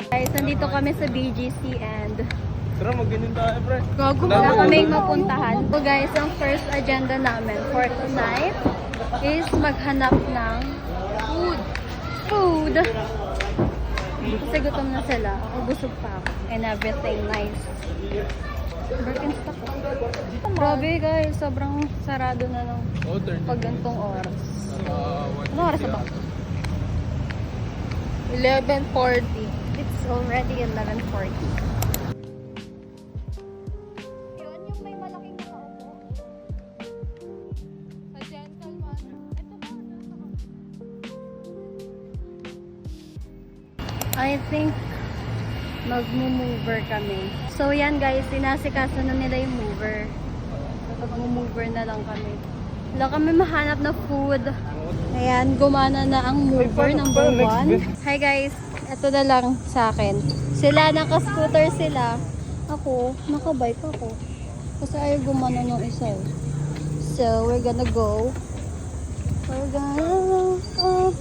Guys, nandito kami sa BGC and Tara, mag-ganun tayo, pre. wala kaming mapuntahan. So guys, ang first agenda namin for tonight is maghanap ng food. Kasi gutom na sila. Ako busog pa ako. And everything nice. Birkenstock. Grabe guys, sobrang sarado na ng pag gantong oras. Ano oras na ba? 11:40. It's already 11:40. Yun yung may malaking nakaupo. Sa gentleman. Ito ba? I think mag-mover kami. So yan guys, sinasikaso na nila yung mover. Mag-mover na lang kami. Wala kami mahanap na food. Ayan, gumana na ang mover number 1. Hi guys, ito na lang sa akin. Sila, naka-scooter sila. Ako, naka-bike ako. Kasi ayaw gumana ng isa. So, we're gonna go. We're gonna go.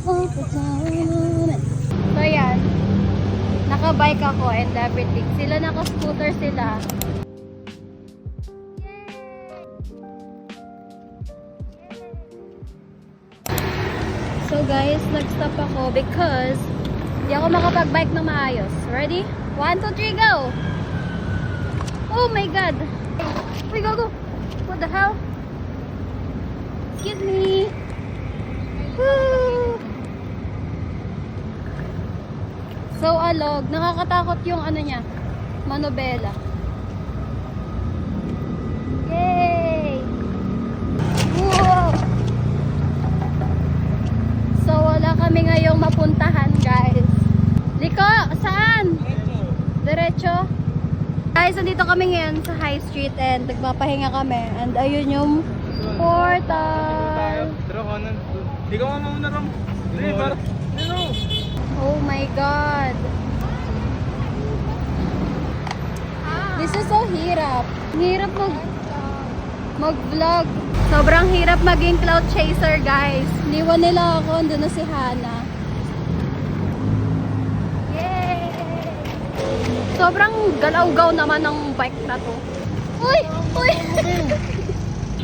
So yan, naka-bike ako and everything. Sila naka-scooter sila. So guys, nag-stop ako because di ako makapag-bike na maayos. Ready? 1, 2, 3, go! Oh my god! Uy, go! What the hell? Excuse me! Woo! So alog, nakakatakot yung ano niya, manobela. Yay! Whoa! So wala kami ngayong mapuntahan guys. Liko, saan? Diretso. Guys, nandito kami ngayon sa High Street and nagpapahinga kami. And ayun yung portal. Tara, kanan. Di ka mauna ram. Hindi, para. Oh my god. This is so hirap. Hirap mag-vlog. Sobrang hirap maging cloud chaser, guys. Niwan nila ako, andun na si Hana. Yay! Sobrang galaw-gaw naman ng bike na to. Uy! Uy!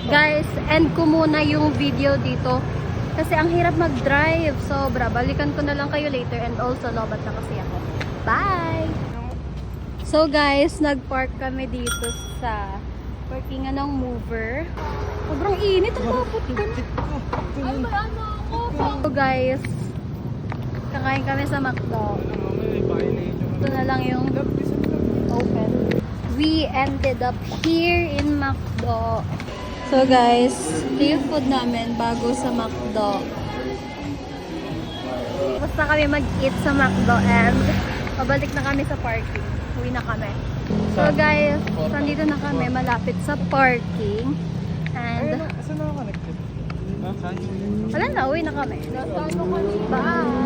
Guys, end ko muna yung video dito. Kasi ang hirap mag-drive. Sobra. Balikan ko na lang kayo later. And also, lobat na kasi ako. Bye! So guys, nag-park kami dito sa parkingan ng mover. Sobrang init ang kapot ko. So guys, kakain kami sa McDo. Ito na lang yung open. We ended up here in McDo. So guys, ito yung food namin bago sa McDo. Basta kami mag-eat sa McDo and pabalik na kami sa parking. Uwi na kami. So guys, nandito na kami malapit sa parking. And Saan na connected? wala na, uwi na kami. Bye!